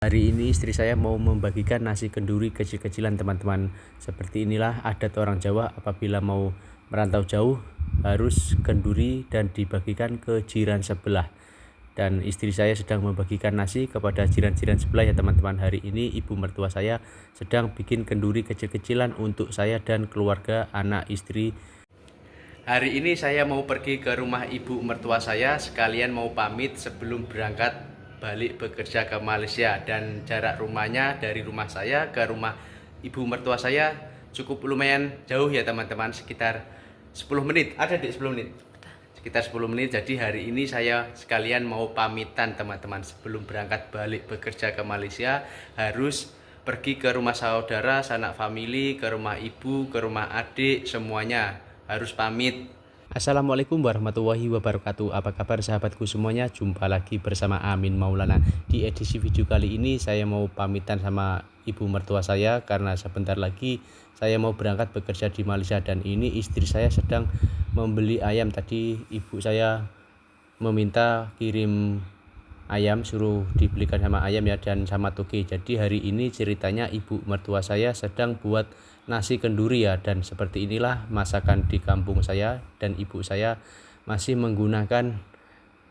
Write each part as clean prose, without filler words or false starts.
Hari ini istri saya mau membagikan nasi kenduri kecil-kecilan teman-teman. Seperti inilah adat orang Jawa apabila mau merantau jauh harus kenduri dan dibagikan ke jiran sebelah. Dan istri saya sedang membagikan nasi kepada jiran-jiran sebelah ya teman-teman. Hari ini ibu mertua saya sedang bikin kenduri kecil-kecilan untuk saya dan keluarga, anak, istri. Hari ini saya mau pergi ke rumah ibu mertua saya, sekalian mau pamit sebelum berangkat balik bekerja ke Malaysia. Dan jarak rumahnya dari rumah saya ke rumah ibu mertua saya cukup lumayan jauh ya teman-teman, sekitar 10 menit. Ada di 10 menit? Sekitar 10 menit. Jadi hari ini saya sekalian mau pamitan teman-teman. Sebelum berangkat balik bekerja ke Malaysia harus pergi ke rumah saudara, sanak famili, ke rumah ibu, ke rumah adik, semuanya harus pamit. Assalamualaikum warahmatullahi wabarakatuh. Apa kabar sahabatku semuanya? Jumpa lagi bersama Amin Maulana. Di edisi video kali ini saya mau pamitan sama ibu mertua saya karena sebentar lagi saya mau berangkat bekerja di Malaysia. Dan ini istri saya sedang membeli ayam. Tadi ibu saya meminta kirim ayam, suruh dibelikan sama ayam ya, dan sama toge. Jadi hari ini ceritanya ibu mertua saya sedang buat nasi kenduri ya, dan seperti inilah masakan di kampung saya. Dan ibu saya masih menggunakan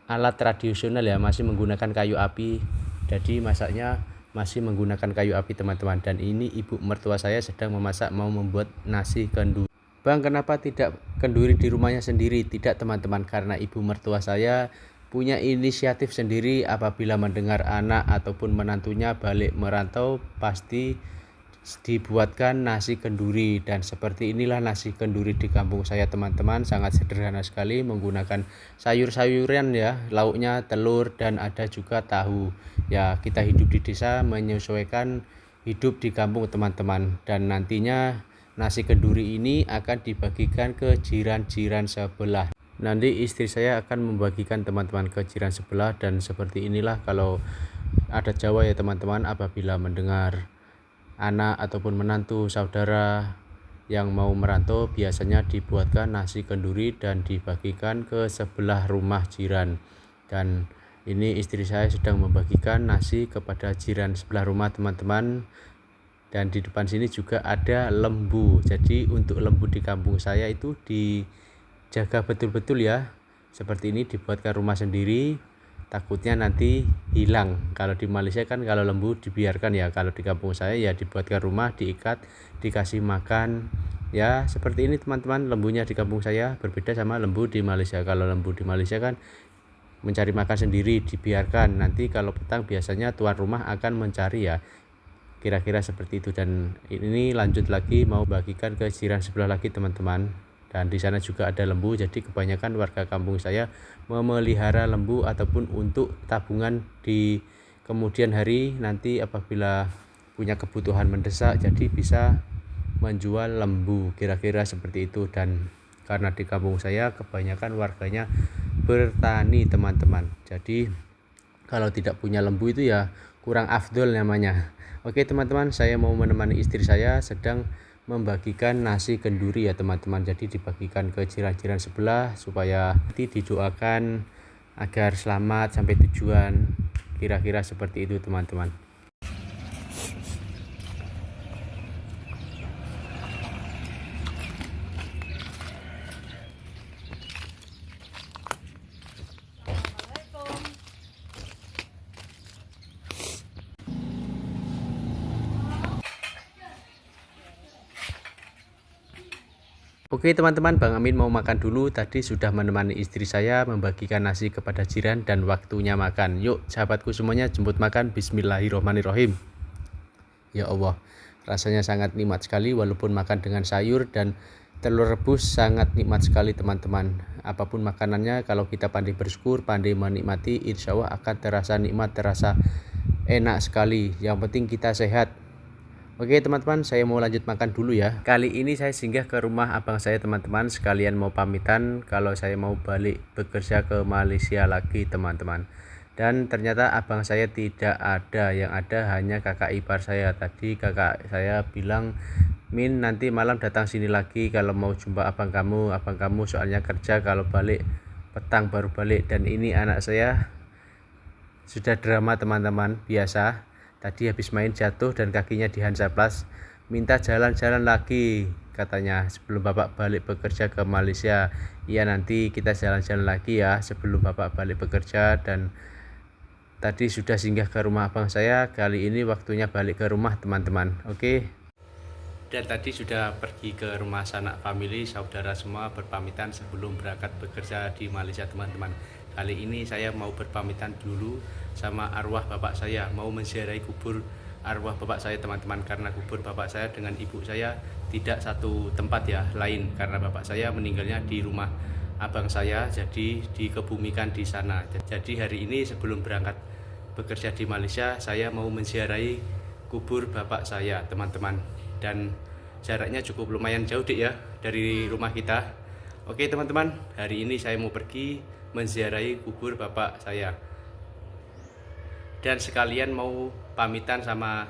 alat tradisional ya, masih menggunakan kayu api. Jadi masaknya masih menggunakan kayu api teman-teman. Dan ini ibu mertua saya sedang memasak, mau membuat nasi kenduri. Bang, kenapa tidak kenduri di rumahnya sendiri? Tidak teman-teman, karena ibu mertua saya punya inisiatif sendiri. Apabila mendengar anak ataupun menantunya balik merantau, pasti dibuatkan nasi kenduri. Dan seperti inilah nasi kenduri di kampung saya teman-teman, sangat sederhana sekali, menggunakan sayur-sayuran ya, lauknya telur dan ada juga tahu ya. Kita hidup di desa, menyesuaikan hidup di kampung teman-teman. Dan nantinya nasi kenduri ini akan dibagikan ke jiran-jiran sebelah. Nanti istri saya akan membagikan teman-teman ke jiran sebelah. Dan seperti inilah kalau adat Jawa ya teman-teman, apabila mendengar anak ataupun menantu saudara yang mau merantau biasanya dibuatkan nasi kenduri dan dibagikan ke sebelah rumah jiran. Dan ini istri saya sedang membagikan nasi kepada jiran sebelah rumah teman-teman. Dan di depan sini juga ada lembu. Jadi untuk lembu di kampung saya itu dijaga betul-betul ya. Seperti ini dibuatkan rumah sendiri, takutnya nanti hilang. Kalau di Malaysia kan kalau lembu dibiarkan ya, kalau di kampung saya ya dibuatkan rumah, diikat, dikasih makan ya. Seperti ini teman-teman, lembunya di kampung saya berbeda sama lembu di Malaysia. Kalau lembu di Malaysia kan mencari makan sendiri, dibiarkan. Nanti kalau petang biasanya tuan rumah akan mencari ya, kira-kira seperti itu. Dan ini lanjut lagi mau bagikan ke jiran sebelah lagi teman-teman. Dan di sana juga ada lembu. Jadi kebanyakan warga kampung saya memelihara lembu ataupun untuk tabungan di kemudian hari nanti apabila punya kebutuhan mendesak, jadi bisa menjual lembu, kira-kira seperti itu. Dan karena di kampung saya kebanyakan warganya bertani teman-teman, jadi kalau tidak punya lembu itu ya kurang afdol namanya. Oke teman-teman, saya mau menemani istri saya sedang membagikan nasi kenduri ya teman-teman. Jadi dibagikan ke jiran-jiran sebelah supaya nanti didoakan agar selamat sampai tujuan, kira-kira seperti itu teman-teman. Oke teman-teman, Bang Amin mau makan dulu. Tadi sudah menemani istri saya membagikan nasi kepada jiran dan waktunya makan. Yuk sahabatku semuanya, jemput makan. Bismillahirrohmanirrohim. Ya Allah, rasanya sangat nikmat sekali walaupun makan dengan sayur dan telur rebus, sangat nikmat sekali teman-teman. Apapun makanannya, kalau kita pandai bersyukur, pandai menikmati, insya Allah akan terasa nikmat, terasa enak sekali. Yang penting kita sehat. Oke teman-teman, saya mau lanjut makan dulu ya. Kali ini saya singgah ke rumah abang saya teman-teman, sekalian mau pamitan kalau saya mau balik bekerja ke Malaysia lagi teman-teman. Dan ternyata abang saya tidak ada, yang ada hanya kakak ipar saya. Tadi kakak saya bilang, Min nanti malam datang sini lagi kalau mau jumpa abang kamu soalnya kerja, kalau balik petang baru balik. Dan ini anak saya sudah drama teman-teman, biasa. Tadi habis main jatuh dan kakinya dihansaplas. Minta jalan-jalan lagi katanya sebelum Bapak balik bekerja ke Malaysia. Iya, nanti kita jalan-jalan lagi ya sebelum Bapak balik bekerja. Dan tadi sudah singgah ke rumah abang saya. Kali ini waktunya balik ke rumah teman-teman. Oke. Dan tadi sudah pergi ke rumah sanak family, saudara semua berpamitan sebelum berangkat bekerja di Malaysia teman-teman. Kali ini saya mau berpamitan dulu sama arwah bapak saya, mau menziarahi kubur arwah bapak saya teman-teman, karena kubur bapak saya dengan ibu saya tidak satu tempat ya, lain, karena bapak saya meninggalnya di rumah abang saya, jadi dikebumikan di sana. Jadi hari ini sebelum berangkat bekerja di Malaysia, saya mau menziarahi kubur bapak saya teman-teman, dan jaraknya cukup lumayan jauh ya dari rumah kita. Oke teman-teman, hari ini saya mau pergi menziarahi kubur bapak saya, dan sekalian mau pamitan sama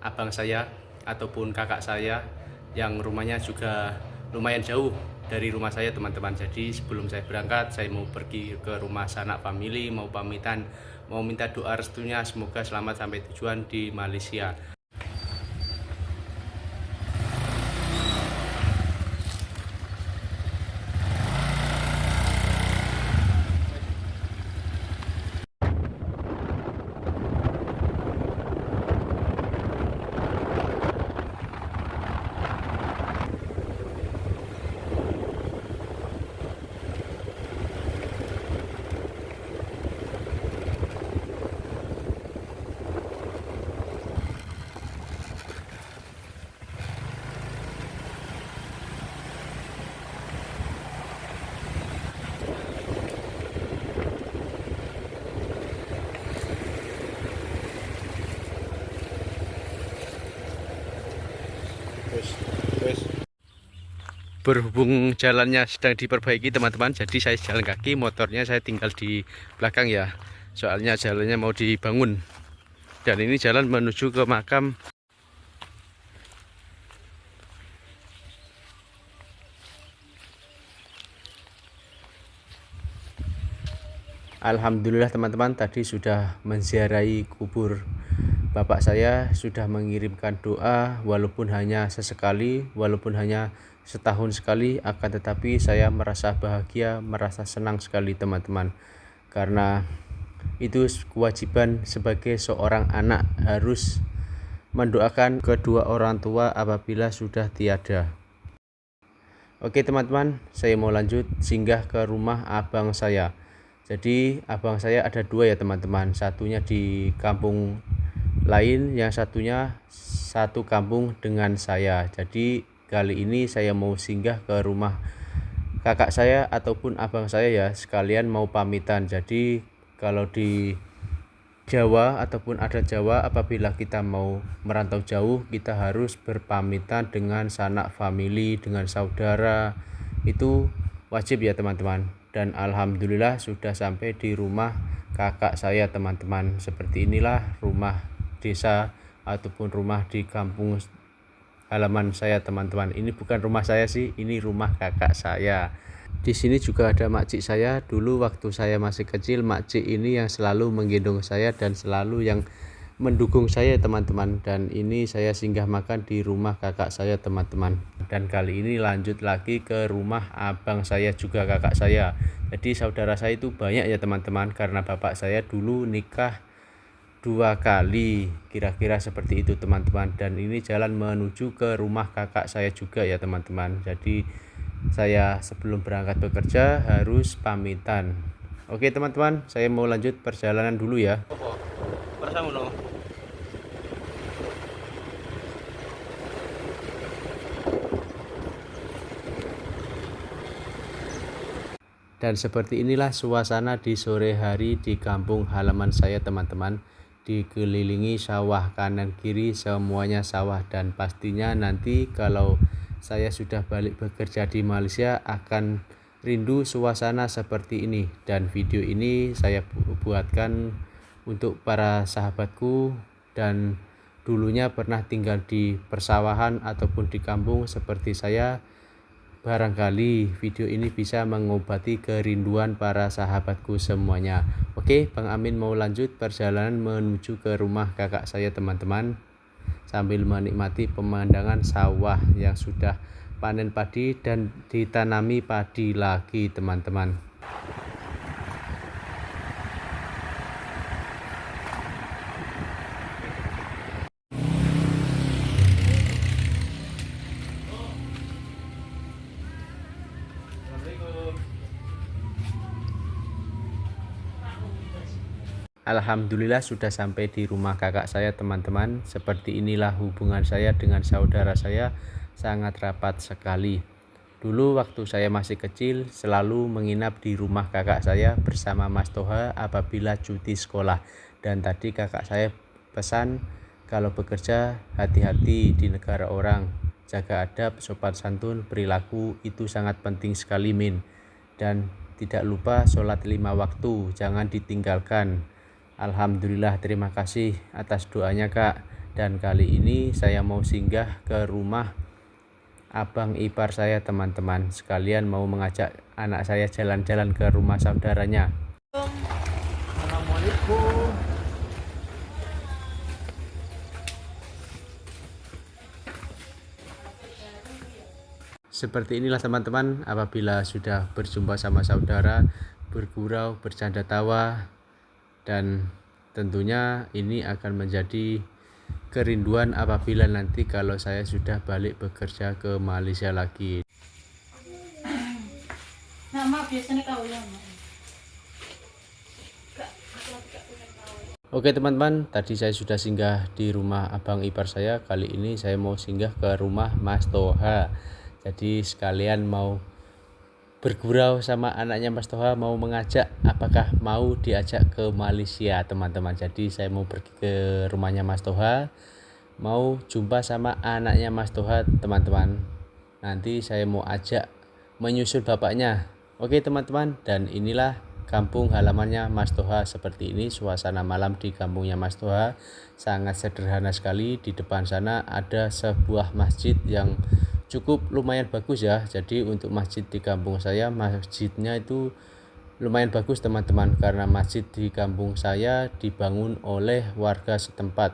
abang saya ataupun kakak saya yang rumahnya juga lumayan jauh dari rumah saya teman-teman. Jadi sebelum saya berangkat, saya mau pergi ke rumah sanak family, mau pamitan, mau minta doa restunya semoga selamat sampai tujuan di Malaysia. Berhubung jalannya sedang diperbaiki teman-teman, jadi saya jalan kaki, motornya saya tinggal di belakang ya, soalnya jalannya mau dibangun. Dan ini jalan menuju ke makam. Alhamdulillah teman-teman, tadi sudah menziarahi kubur bapak saya, sudah mengirimkan doa walaupun hanya sesekali, walaupun hanya setahun sekali, akan tetapi saya merasa bahagia, merasa senang sekali teman-teman, karena itu kewajiban sebagai seorang anak, harus mendoakan kedua orang tua apabila sudah tiada. Oke teman-teman, saya mau lanjut singgah ke rumah abang saya. Jadi abang saya ada dua ya teman-teman, satunya di kampung lain, yang satunya satu kampung dengan saya. Jadi kali ini saya mau singgah ke rumah kakak saya ataupun abang saya ya, sekalian mau pamitan. Jadi kalau di Jawa ataupun ada Jawa, apabila kita mau merantau jauh, kita harus berpamitan dengan sanak family, dengan saudara, itu wajib ya teman-teman. Dan alhamdulillah sudah sampai di rumah kakak saya teman-teman. Seperti inilah rumah desa ataupun rumah di kampung halaman saya teman-teman. Ini bukan rumah saya sih, ini rumah kakak saya. Di sini juga ada makcik saya. Dulu waktu saya masih kecil, makcik ini yang selalu menggendong saya dan selalu yang mendukung saya teman-teman. Dan ini saya singgah makan di rumah kakak saya teman-teman. Dan kali ini lanjut lagi ke rumah abang saya juga kakak saya. Jadi saudara saya itu banyak ya teman-teman, karena bapak saya dulu nikah 2 kali, kira-kira seperti itu teman-teman. Dan ini jalan menuju ke rumah kakak saya juga ya teman-teman. Jadi saya sebelum berangkat bekerja harus pamitan. Oke teman-teman, saya mau lanjut perjalanan dulu ya. Dan seperti inilah suasana di sore hari di kampung halaman saya teman-teman. Dikelilingi sawah, kanan kiri semuanya sawah, dan pastinya nanti kalau saya sudah balik bekerja di Malaysia akan rindu suasana seperti ini. Dan video ini saya buatkan untuk para sahabatku dan dulunya pernah tinggal di persawahan ataupun di kampung seperti saya, Barangkali video ini bisa mengobati kerinduan para sahabatku semuanya. Oke, Bang Amin mau lanjut perjalanan menuju ke rumah kakak saya teman-teman, sambil menikmati pemandangan sawah yang sudah panen padi dan ditanami padi lagi teman-teman. Alhamdulillah sudah sampai di rumah kakak saya teman-teman. Seperti inilah hubungan saya dengan saudara saya, sangat rapat sekali. Dulu waktu saya masih kecil selalu menginap di rumah kakak saya bersama Mas Toha apabila cuti sekolah. Dan tadi kakak saya pesan kalau bekerja hati-hati di negara orang, jaga adab, sopan santun, perilaku itu sangat penting sekali Min. Dan tidak lupa sholat 5 waktu, jangan ditinggalkan. Alhamdulillah, terima kasih atas doanya Kak. Dan kali ini saya mau singgah ke rumah abang ipar saya teman-teman. Sekalian mau mengajak anak saya jalan-jalan ke rumah saudaranya. Assalamualaikum. Seperti inilah teman-teman, apabila sudah berjumpa sama saudara, bergurau, bercanda tawa, dan tentunya ini akan menjadi kerinduan apabila nanti kalau saya sudah balik bekerja ke Malaysia lagi. Oke teman-teman, tadi saya sudah singgah di rumah abang ipar saya. Kali ini saya mau singgah ke rumah Mas Toha. Jadi sekalian mau bergurau sama anaknya Mas Toha, mau mengajak apakah mau diajak ke Malaysia teman-teman. Jadi saya mau pergi ke rumahnya Mas Toha, mau jumpa sama anaknya Mas Toha teman-teman. Nanti saya mau ajak menyusul bapaknya. Oke teman-teman, dan inilah kampung halamannya Mas Toha. Seperti ini suasana malam di kampungnya Mas Toha, sangat sederhana sekali. Di depan sana ada sebuah masjid yang cukup lumayan bagus ya. Jadi untuk masjid di kampung saya, masjidnya itu lumayan bagus teman-teman, karena masjid di kampung saya dibangun oleh warga setempat.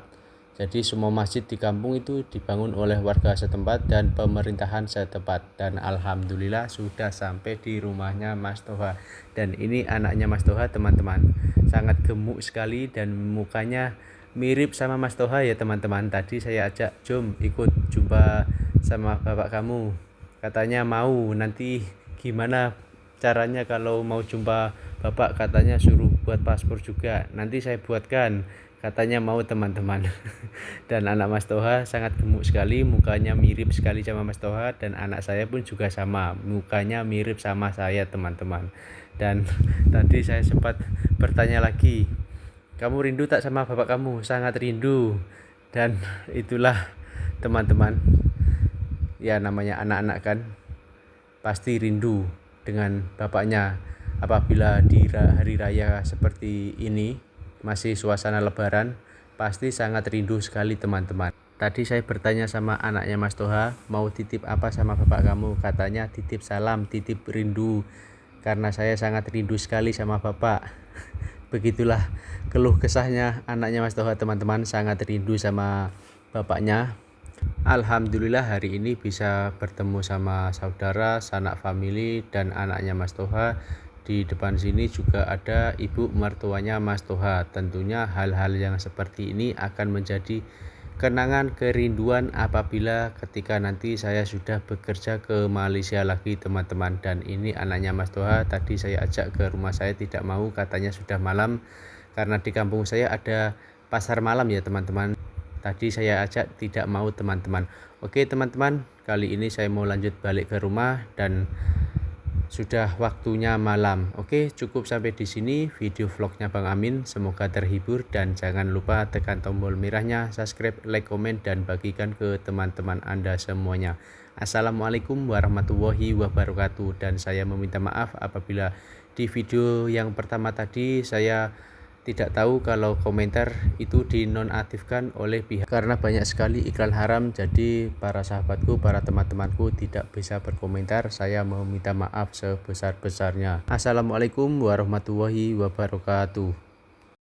Jadi semua masjid di kampung itu dibangun oleh warga setempat dan pemerintahan setempat. Dan alhamdulillah sudah sampai di rumahnya Mas Toha. Dan ini anaknya Mas Toha teman-teman, sangat gemuk sekali dan mukanya mirip sama Mas Toha ya teman-teman. Tadi saya ajak, jom ikut jumpa sama bapak kamu, katanya mau. Nanti gimana caranya kalau mau jumpa bapak, katanya suruh buat paspor juga, nanti saya buatkan, katanya mau teman-teman. Dan anak Mas Toha sangat gemuk sekali, mukanya mirip sekali sama Mas Toha, dan anak saya pun juga sama, mukanya mirip sama saya teman-teman. Dan tadi saya sempat bertanya lagi, kamu rindu tak sama bapak kamu? Sangat rindu. Dan itulah teman-teman, ya namanya anak-anak kan pasti rindu dengan bapaknya. Apabila di hari raya seperti ini, masih suasana lebaran, pasti sangat rindu sekali teman-teman. Tadi saya bertanya sama anaknya Mas Toha, mau titip apa sama bapak kamu? Katanya titip salam, titip rindu, karena saya sangat rindu sekali sama bapak. Begitulah keluh kesahnya anaknya Mas Toha teman-teman, sangat rindu sama bapaknya. Alhamdulillah hari ini bisa bertemu sama saudara, sanak famili, dan anaknya Mas Toha. Di depan sini juga ada ibu mertuanya Mas Toha. Tentunya hal-hal yang seperti ini akan menjadi kenangan kerinduan apabila ketika nanti saya sudah bekerja ke Malaysia lagi teman-teman. Dan ini anaknya Mas Toha, tadi saya ajak ke rumah saya, tidak mau, katanya sudah malam, karena di kampung saya ada pasar malam ya teman-teman. Tadi saya ajak tidak mau teman-teman. Oke teman-teman, kali ini saya mau lanjut balik ke rumah dan sudah waktunya malam. Oke, cukup sampai di sini video vlognya Bang Amin. Semoga terhibur dan jangan lupa tekan tombol merahnya, subscribe, like, komen, dan bagikan ke teman-teman Anda semuanya. Assalamualaikum warahmatullahi wabarakatuh. Dan saya meminta maaf apabila di video yang pertama tadi saya tidak tahu kalau komentar itu dinonaktifkan oleh pihak, karena banyak sekali iklan haram. Jadi para sahabatku, para teman-temanku tidak bisa berkomentar. Saya meminta maaf sebesar-besarnya. Assalamualaikum warahmatullahi wabarakatuh.